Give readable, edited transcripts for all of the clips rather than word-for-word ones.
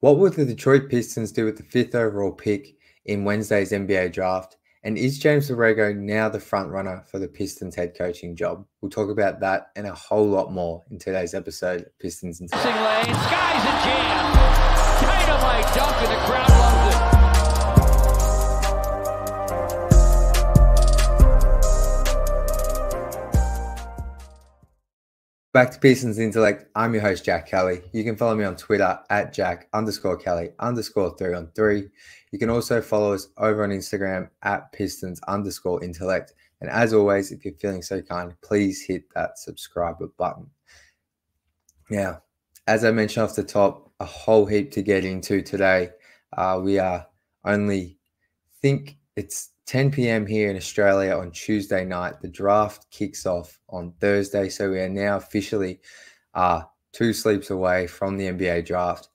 What will the Detroit Pistons do with the 5th overall pick in Wednesday's NBA draft? And is James Borrego now the front runner for the Pistons head coaching job? We'll talk about that and a whole lot more in today's episode of Pistons Intellect. Lane, sky's a jam. Dynamite dunk and the crowd loves it. Back to Pistons Intellect. I'm your host, Jack Kelly. You can follow me on Twitter at Jack_Kelly_3on3. You can also follow us over on Instagram at Pistons_Intellect. And as always, if you're feeling so kind, please hit that subscriber button. Now, as I mentioned off the top, a whole heap to get into today. We are only, think it's 10 p.m. here in Australia on Tuesday night. The draft kicks off on Thursday, so we are now officially 2 sleeps away from the NBA draft.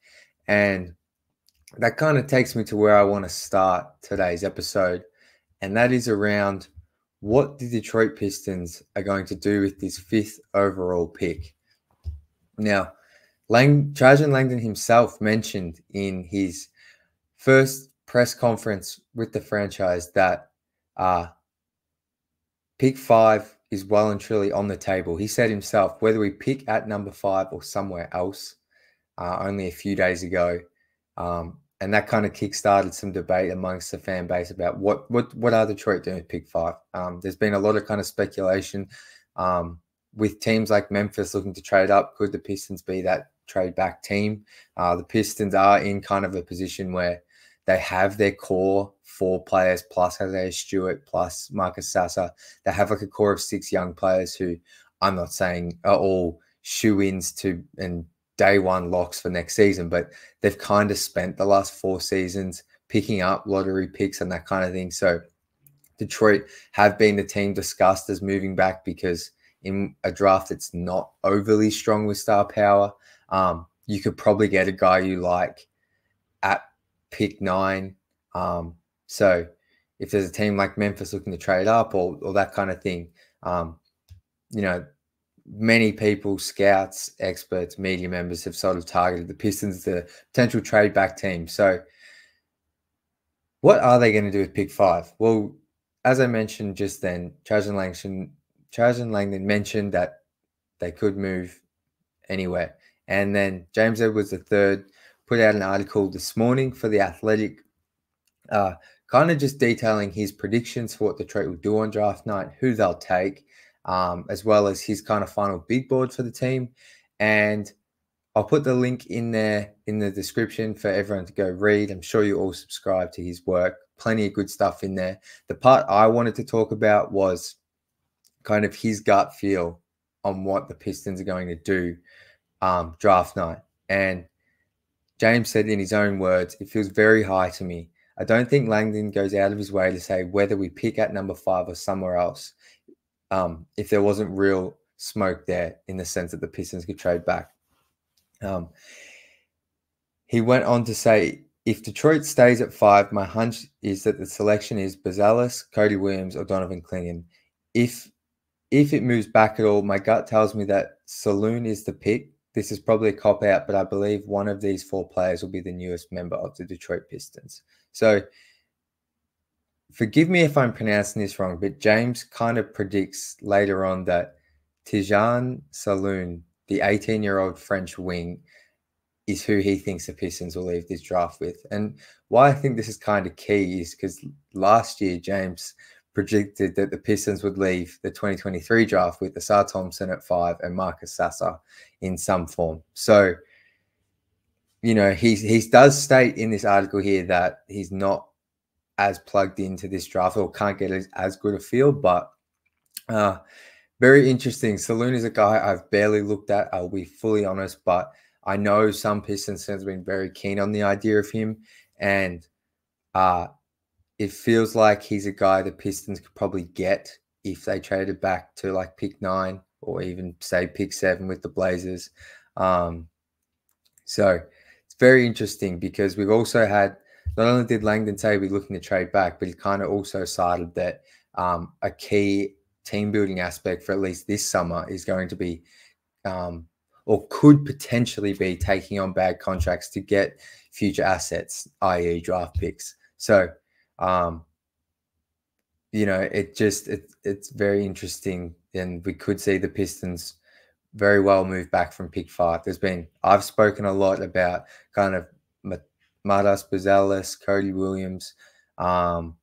And that kind of takes me to where I want to start today's episode, and that is around what the Detroit Pistons are going to do with this 5th overall pick. Now, Trajan Langdon himself mentioned in his first press conference with the franchise that pick 5 is well and truly on the table. He said himself, whether we pick at number 5 or somewhere else, only a few days ago, and that kind of kickstarted some debate amongst the fan base about what are Detroit doing with pick 5. There's been a lot of kind of speculation with teams like Memphis looking to trade up. Could the Pistons be that trade back team? The Pistons are in kind of a position where they have their core 4 players plus Isaiah Stewart plus Marcus Sasser. They have like a core of 6 young players who I'm not saying are all shoe-ins to and day one locks for next season, but they've kind of spent the last 4 seasons picking up lottery picks and that kind of thing. So Detroit have been the team discussed as moving back because in a draft that's not overly strong with star power, you could probably get a guy you like at pick 9. So if there's a team like Memphis looking to trade up or that kind of thing, many people, scouts, experts, media members have sort of targeted the Pistons as the potential trade back team. So what are they going to do with pick 5? Well, as I mentioned just then, Trajan Langdon mentioned that they could move anywhere. And then James Edwards III put out an article this morning for The Athletic, kind of just detailing his predictions for what Detroit will do on draft night, who they'll take, as well as his kind of final big board for the team. And I'll put the link in there in the description for everyone to go read. I'm sure you all subscribe to his work. Plenty of good stuff in there. The part I wanted to talk about was kind of his gut feel on what the Pistons are going to do draft night. And James said in his own words, "It feels very high to me. I don't think Langdon goes out of his way to say whether we pick at number 5 or somewhere else, if there wasn't real smoke there in the sense that the Pistons could trade back." He went on to say, "If Detroit stays at 5, my hunch is that the selection is Bazelis, Cody Williams, or Donovan Clingan. If it moves back at all, my gut tells me that Saloon is the pick. This is probably a cop-out, but I believe one of these 4 players will be the newest member of the Detroit Pistons." So forgive me if I'm pronouncing this wrong, but James kind of predicts later on that Tijan Saloon, the 18-year-old French wing, is who he thinks the Pistons will leave this draft with. And why I think this is kind of key is because last year James predicted that the Pistons would leave the 2023 draft with Asar Thompson at 5 and Marcus Sasser in some form. So, he does state in this article here that he's not as plugged into this draft or can't get as good a feel, but very interesting. Saloon is a guy I've barely looked at, I'll be fully honest, but I know some Pistons fans have been very keen on the idea of him, and it feels like he's a guy the Pistons could probably get if they traded back to like pick 9 or even say pick 7 with the Blazers. So it's very interesting because we've also had, not only did Langdon say we're looking to trade back, but he kind of also cited that a key team building aspect for at least this summer is going to be or could potentially be taking on bad contracts to get future assets, i.e. draft picks. So, it's very interesting, and we could see the Pistons very well move back from pick 5. I've spoken a lot about kind of Matas Buzelis, Cody Williams, Dalton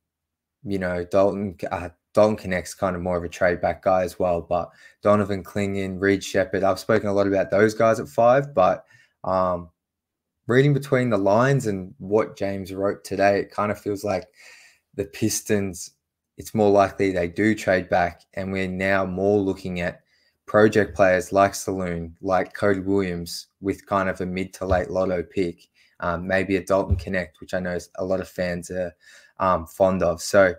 Connect's kind of more of a trade back guy as well, but Donovan Clingan, Reed Shepherd, I've spoken a lot about those guys at 5, but reading between the lines and what James wrote today, it kind of feels like the Pistons, it's more likely they do trade back, and we're now more looking at project players like Saloon, like Cody Williams, with kind of a mid to late lotto pick, maybe a Dalton Connect, which I know a lot of fans are fond of. So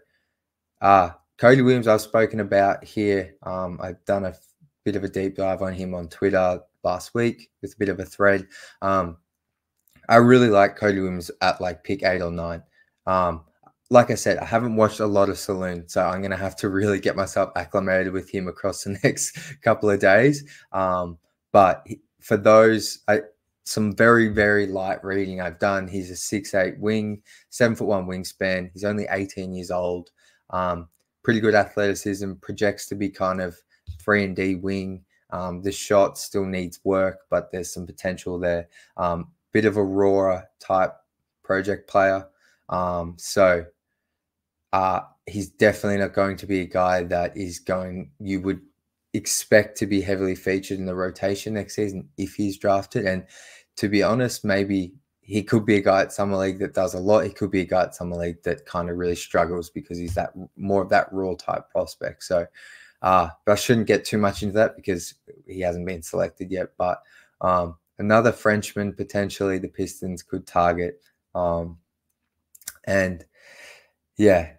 Cody Williams, I've spoken about here. I've done a bit of a deep dive on him on Twitter last week with a bit of a thread. I really like Cody Williams at like pick 8 or 9. Like I said, I haven't watched a lot of Saloon, so I'm going to have to really get myself acclimated with him across the next couple of days. But for those, some very, very light reading I've done, he's a 6'8" wing, 7'1" wingspan. He's only 18 years old. Pretty good athleticism, projects to be kind of 3-and-D wing. The shot still needs work, but there's some potential there. Bit of a Aurora type project player. He's definitely not going to be a guy that you would expect to be heavily featured in the rotation next season if he's drafted. And to be honest, maybe he could be a guy at Summer League that does a lot. He could be a guy at Summer League that kind of really struggles because he's that more of that raw type prospect. So, but I shouldn't get too much into that because he hasn't been selected yet. But another Frenchman potentially the Pistons could target. And yeah,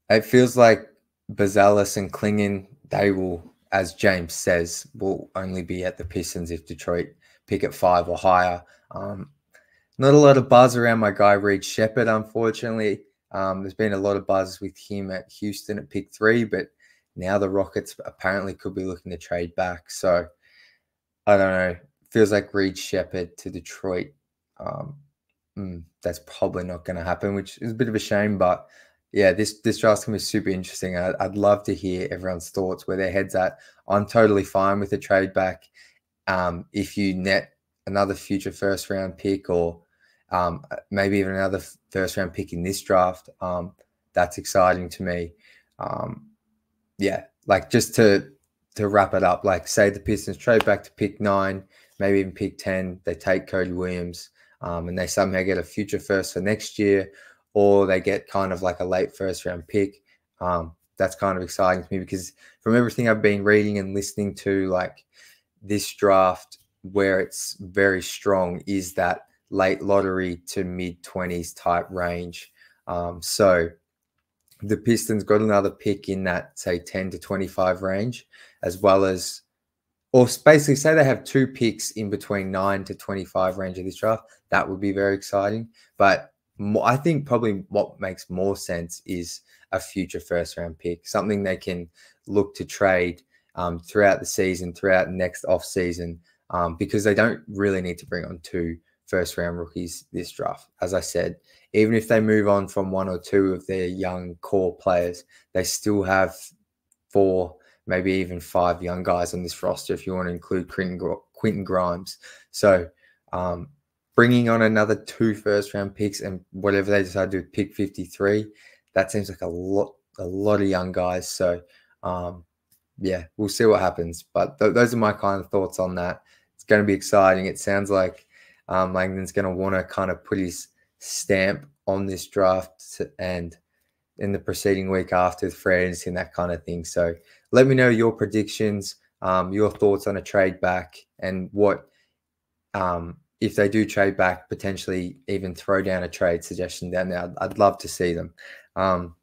it feels like Buzelis and Clingan, they will, as James says, will only be at the Pistons if Detroit pick at 5 or higher. Not a lot of buzz around my guy Reed Shepherd, unfortunately. There's been a lot of buzz with him at Houston at pick 3, but now the Rockets apparently could be looking to trade back. So I don't know. Feels like Reed Shepherd to Detroit. That's probably not going to happen, which is a bit of a shame. But yeah, this draft's going to be super interesting. I'd love to hear everyone's thoughts, where their head's at. I'm totally fine with a trade back. If you net another future first-round pick or maybe even another first-round pick in this draft, that's exciting to me. Yeah, like just to wrap it up, like say the Pistons trade back to pick 9, maybe even pick 10, they take Cody Williams, and they somehow get a future first for next year, or they get kind of like a late first-round pick. That's kind of exciting to me because from everything I've been reading and listening to, like this draft, where it's very strong is that late lottery to mid-20s type range. So the Pistons got another pick in that, say, 10 to 25 range, as well as, or basically say they have 2 picks in between 9 to 25 range of this draft. That would be very exciting. But I think probably what makes more sense is a future first-round pick, something they can look to trade throughout the season, throughout next off-season, because they don't really need to bring on 2 first-round rookies this draft. As I said, even if they move on from 1 or 2 of their young core players, they still have 4, maybe even 5 young guys on this roster if you want to include Quentin Grimes. So bringing on another 2 first-round picks and whatever they decide to do, pick 53, that seems like a lot of young guys. So yeah, we'll see what happens. But those are my kind of thoughts on that. It's going to be exciting. It sounds like Langdon's going to want to kind of put his stamp on this draft and in the preceding week after with free agency and that kind of thing. So let me know your predictions, your thoughts on a trade back, and what if they do trade back, potentially even throw down a trade suggestion down there. I'd love to see them. Now,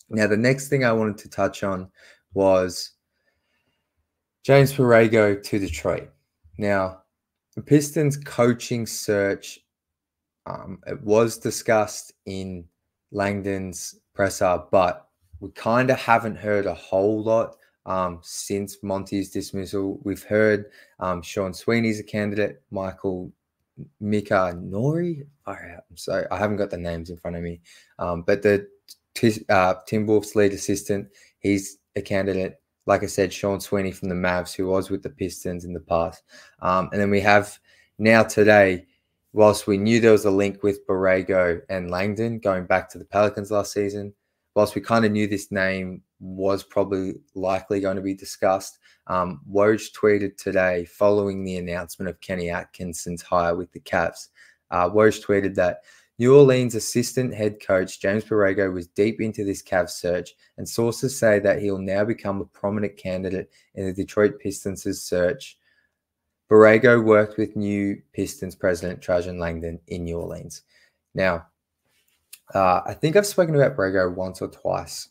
the next thing I wanted to touch on was James Borrego to Detroit. Now, the Pistons coaching search, it was discussed in Langdon's presser, but we kind of haven't heard a whole lot since Monty's dismissal. We've heard Sean Sweeney's a candidate, Michael Mika Nori. So I haven't got the names in front of me. But the Timberwolves lead assistant, he's a candidate. Like I said, Sean Sweeney from the Mavs, who was with the Pistons in the past. And then we have now today, whilst we knew there was a link with Borrego and Langdon going back to the Pelicans last season, whilst we kind of knew this name was probably likely going to be discussed, Woj tweeted today following the announcement of Kenny Atkinson's hire with the Cavs. Woj tweeted that New Orleans assistant head coach James Borrego was deep into this Cavs search, and sources say that he'll now become a prominent candidate in the Detroit Pistons' search. Borrego worked with new Pistons president Trajan Langdon in New Orleans. Now, I think I've spoken about Borrego once or twice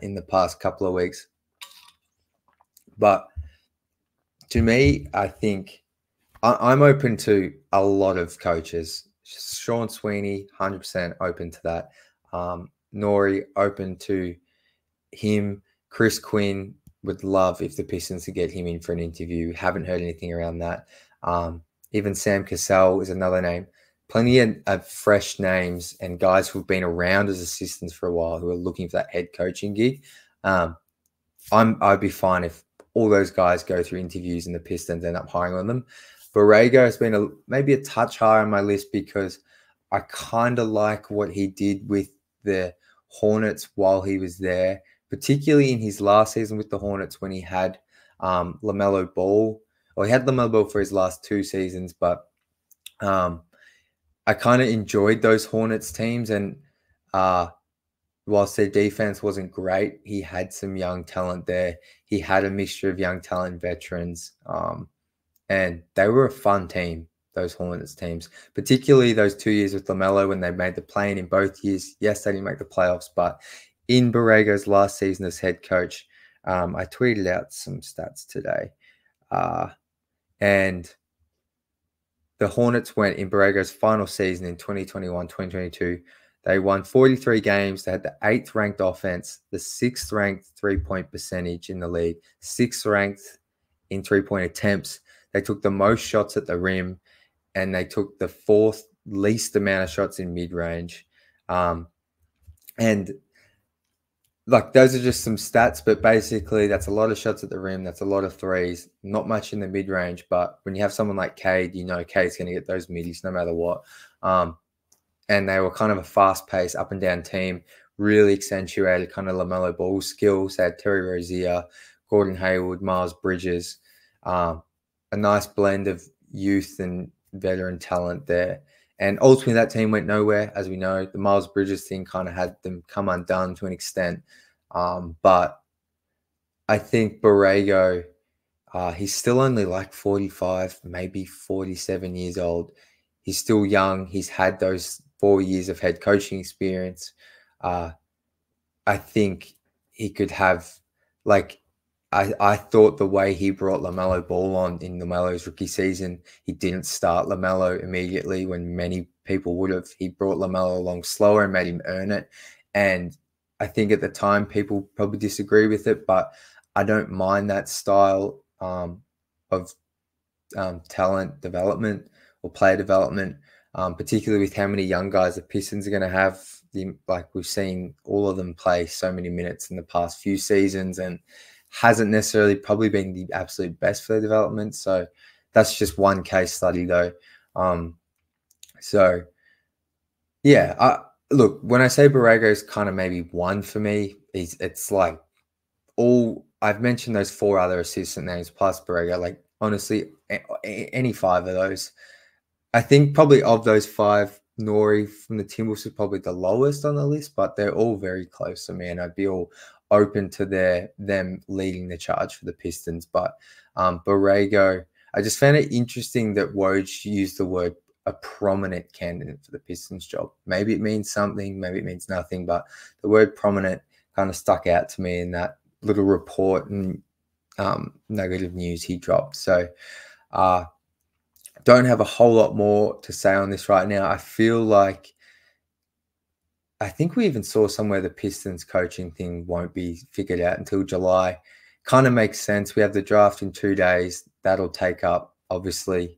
in the past couple of weeks. But to me, I think I'm open to a lot of coaches. Sean Sweeney, 100% open to that. Nori, open to him. Chris Quinn, would love if the Pistons could get him in for an interview. Haven't heard anything around that. Even Sam Cassell is another name. Plenty of fresh names and guys who've been around as assistants for a while who are looking for that head coaching gig. I'd be fine if all those guys go through interviews and the Pistons end up hiring on them. Borrego has been maybe a touch higher on my list because I kind of like what he did with the Hornets while he was there, particularly in his last season with the Hornets when he had LaMelo Ball. Well, he had LaMelo Ball for his last 2 seasons, but I kind of enjoyed those Hornets teams. And whilst their defense wasn't great, he had some young talent there. He had a mixture of young talent, veterans, and they were a fun team, those Hornets teams, particularly those 2 years with LaMelo when they made the play-in in both years. Yes, they didn't make the playoffs, but in Borrego's last season as head coach, I tweeted out some stats today. And the Hornets went in Borrego's final season in 2021-2022. They won 43 games. They had the 8th ranked offense, the 6th ranked three-point percentage in the league, 6th ranked in three-point attempts. They took the most shots at the rim, and they took the 4th least amount of shots in mid-range. And like, those are just some stats, but basically that's a lot of shots at the rim. That's a lot of threes, not much in the mid-range. But when you have someone like Cade, you know Cade's going to get those middies no matter what. And they were kind of a fast-paced, up-and-down team, really accentuated kind of LaMelo Ball skills. They had Terry Rozier, Gordon Hayward, Miles Bridges, a nice blend of youth and veteran talent there. And ultimately, that team went nowhere, as we know. The Miles Bridges thing kind of had them come undone to an extent. But I think Borrego, he's still only like 45, maybe 47 years old. He's still young. He's had those 4 years of head coaching experience. I think he could have, like, I thought the way he brought LaMelo Ball on in LaMelo's rookie season, he didn't start LaMelo immediately when many people would have. He brought LaMelo along slower and made him earn it. And I think at the time people probably disagree with it, but I don't mind that style of talent development or player development, particularly with how many young guys the Pistons are going to have. Like, we've seen all of them play so many minutes in the past few seasons, and hasn't necessarily probably been the absolute best for their development. So that's just one case study though. So yeah, look, when I say Borrego is kind of maybe one for me, it's like I've mentioned those 4 other assistant names plus Borrego. Like, honestly, any 5 of those, I think probably of those 5, Nori from the Timberwolves is probably the lowest on the list, but they're all very close to me, and I'd be all open to them leading the charge for the Pistons. But Borrego, I just found it interesting that Woj used the word a prominent candidate for the Pistons job. Maybe it means something, maybe it means nothing, but the word prominent kind of stuck out to me in that little report and negative news he dropped. So don't have a whole lot more to say on this right now. I feel like, I think we even saw somewhere the Pistons coaching thing won't be figured out until July. Kind of makes sense. We have the draft in 2 days. That'll take up, obviously,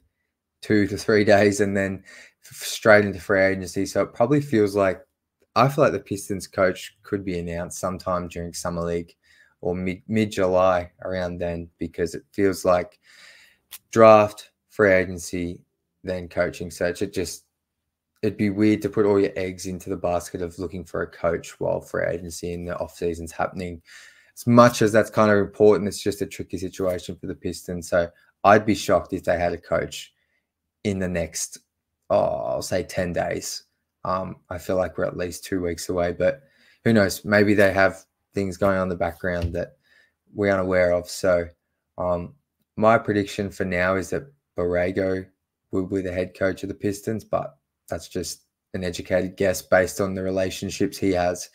2 to 3 days and then straight into free agency. So it probably feels like, I feel like the Pistons coach could be announced sometime during Summer League or mid-July, around then, because it feels like draft, free agency, then coaching search. It'd be weird to put all your eggs into the basket of looking for a coach while free agency and the off season's happening. As much as that's kind of important, it's just a tricky situation for the Pistons. So I'd be shocked if they had a coach in the next, I'll say 10 days. I feel like we're at least 2 weeks away, but who knows? Maybe they have things going on in the background that we're unaware of. So my prediction for now is that Borrego will be the head coach of the Pistons, but that's just an educated guess based on the relationships he has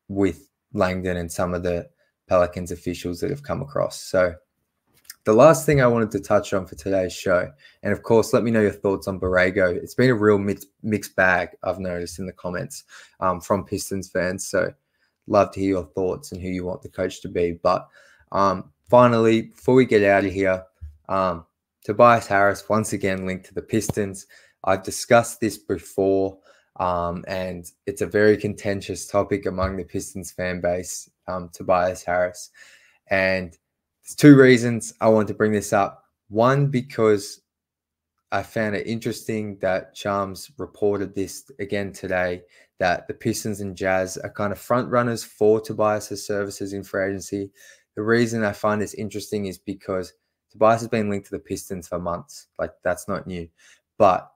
with Langdon and some of the Pelicans officials that have come across. So the last thing I wanted to touch on for today's show, and of course, let me know your thoughts on Borrego. It's been a real mixed bag, I've noticed in the comments from Pistons fans. So love to hear your thoughts and who you want the coach to be. But finally, before we get out of here, Tobias Harris, once again, linked to the Pistons. I've discussed this before, and it's a very contentious topic among the Pistons fan base, Tobias Harris. And there's 2 reasons I want to bring this up. One, because I found it interesting that Shams reported this again today, that the Pistons and Jazz are kind of front runners for Tobias's services in free agency. The reason I find this interesting is because Tobias has been linked to the Pistons for months. Like, that's not new. But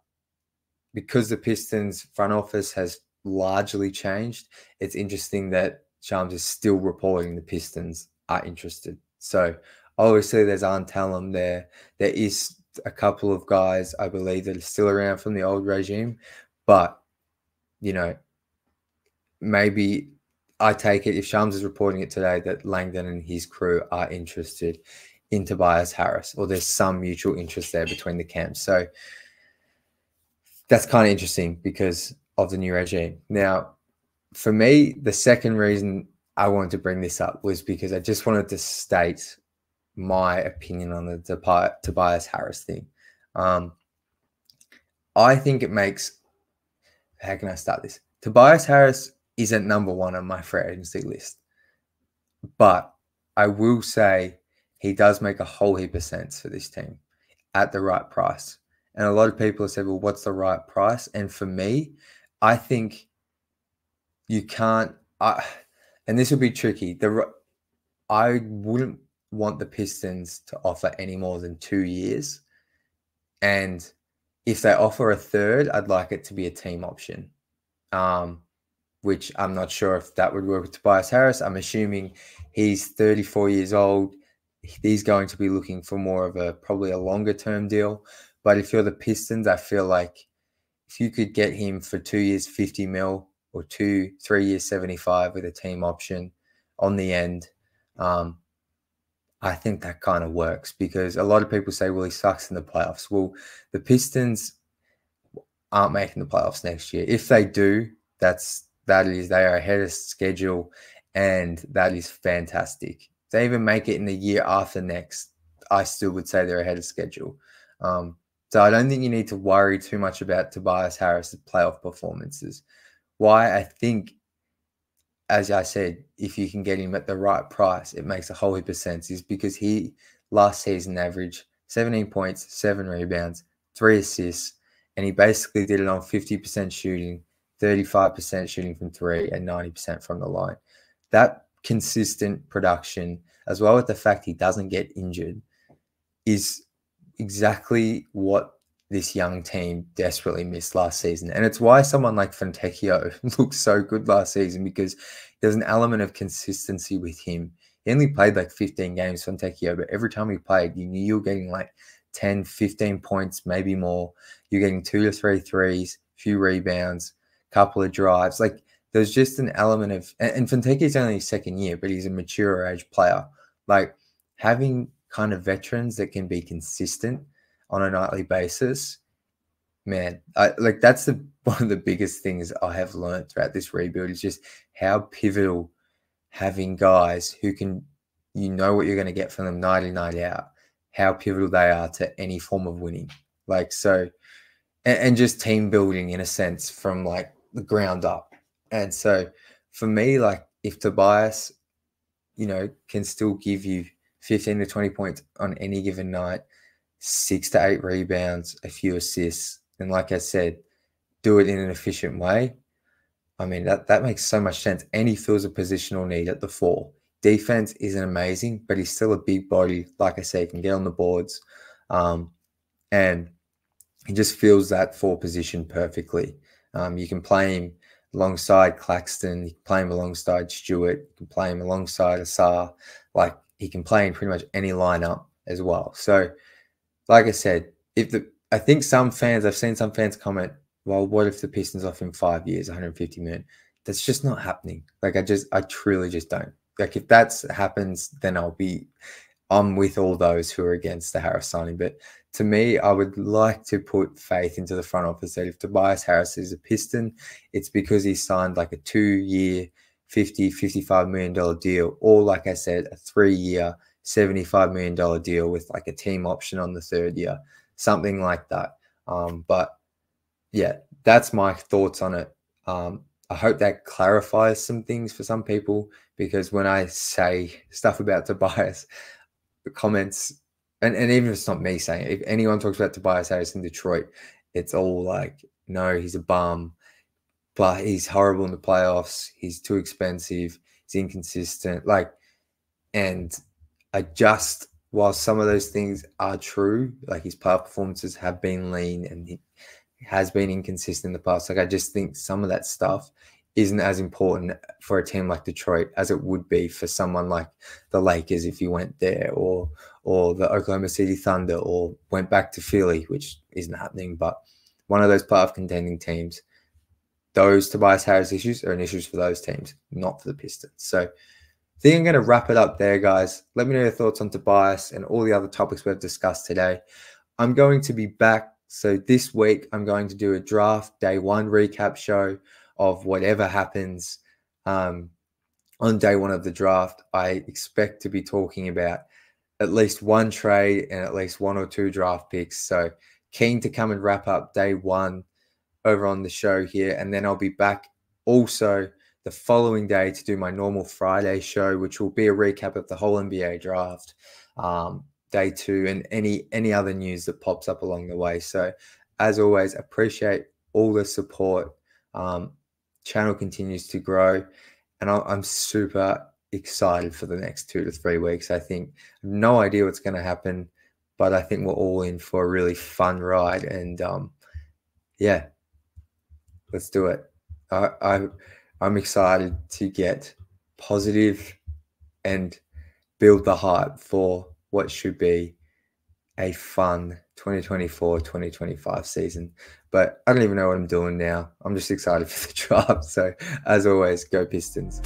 because the Pistons front office has largely changed, it's interesting that Shams is still reporting the Pistons are interested. So obviously there's Antellum there. There is a couple of guys, I believe, that are still around from the old regime. But, you know, maybe I take it, if Shams is reporting it today, that Langdon and his crew are interested in Tobias Harris, or there's some mutual interest there between the camps. So that's kind of interesting because of the new regime. Now, for me, the second reason I wanted to bring this up was because I just wanted to state my opinion on the Tobias Harris thing. I think it makes, how can I start this? Tobias Harris isn't number 1 on my free agency list, but I will say he does make a whole heap of sense for this team at the right price. And a lot of people have said, well, what's the right price? And for me, I think you can't, and this will be tricky. I wouldn't want the Pistons to offer any more than 2 years. And if they offer a third, I'd like it to be a team option, which I'm not sure if that would work with Tobias Harris. I'm assuming he's 34 years old. He's going to be looking for more of probably a longer term deal. But if you're the Pistons, I feel like if you could get him for 2 years, 50 mil, or 3 years, 75 with a team option on the end, I think that kind of works, because a lot of people say, well, he sucks in the playoffs. Well, the Pistons aren't making the playoffs next year. If they do, they are ahead of schedule, and that is fantastic. If they even make it in the year after next, I still would say they're ahead of schedule. So I don't think you need to worry too much about Tobias Harris's playoff performances. Why I think, as I said, if you can get him at the right price, it makes a whole heap of sense, is because he last season averaged 17 points, 7 rebounds, 3 assists, and he basically did it on 50% shooting, 35% shooting from 3, and 90% from the line. That consistent production, as well as the fact he doesn't get injured, is exactly what this young team desperately missed last season. And it's why someone like Fontecchio looked so good last season, because there's an element of consistency with him. He only played like 15 games, Fontecchio, but every time he played, you knew you were getting like 10, 15 points, maybe more. You're getting 2 to 3 threes, few rebounds, couple of drives. Like, there's just an element of, and Fontecchio's only his second year, but he's a mature age player. Like, having kind of veterans that can be consistent on a nightly basis, man, that's one of the biggest things I have learned throughout this rebuild, is just how pivotal having guys who can, what you're going to get from them night in, night out, how pivotal they are to any form of winning. Like, so, and just team building in a sense from like the ground up. And so for me, like if Tobias, you know, can still give you 15 to 20 points on any given night, 6 to 8 rebounds, a few assists, and like I said, do it in an efficient way. I mean, that makes so much sense. And he fills a positional need at the 4. Defense isn't amazing, but he's still a big body. Like I say, he can get on the boards. And he just fills that 4 position perfectly. You can play him alongside Claxton. You can play him alongside Stewart. You can play him alongside Asar. Like, he can play in pretty much any lineup as well. So, like I said, I think I've seen some fans comment, well, what if the Pistons offer him 5 years, 150 million? That's just not happening. Like, I truly just don't. Like, if that happens, then I'm with all those who are against the Harris signing. But to me, I would like to put faith into the front office that if Tobias Harris is a Piston, it's because he signed like a 2-year, $55 million deal, or like I said, a 3-year, $75 million deal with like a team option on the 3rd year, something like that. But yeah, that's my thoughts on it. I hope that clarifies some things for some people, because when I say stuff about Tobias, the comments, and even if it's not me saying it, if anyone talks about Tobias Harris in Detroit, it's all like, no, he's a bum, but he's horrible in the playoffs. He's too expensive. He's inconsistent. Like, and while some of those things are true, like his playoff performances have been lean and he has been inconsistent in the past. Like, I just think some of that stuff isn't as important for a team like Detroit as it would be for someone like the Lakers if you went there, or the Oklahoma City Thunder, or went back to Philly, which isn't happening, but one of those playoff contending teams. Those Tobias Harris issues are an issues for those teams, not for the Pistons. So I think I'm going to wrap it up there, guys. Let me know your thoughts on Tobias and all the other topics we've discussed today. I'm going to be back. So this week, I'm going to do a draft day 1 recap show of whatever happens on day 1 of the draft. I expect to be talking about at least 1 trade and at least 1 or 2 draft picks. So keen to come and wrap up day 1 over on the show here. And then I'll be back also the following day to do my normal Friday show, which will be a recap of the whole NBA draft, day 2, and any other news that pops up along the way. So as always, appreciate all the support. Channel continues to grow, and I'm super excited for the next 2 to 3 weeks. I think I have no idea what's going to happen, but I think we're all in for a really fun ride. And yeah, let's do it. I'm excited to get positive and build the hype for what should be a fun 2024-2025 season. But I don't even know what I'm doing now. I'm just excited for the draft. So as always, go Pistons.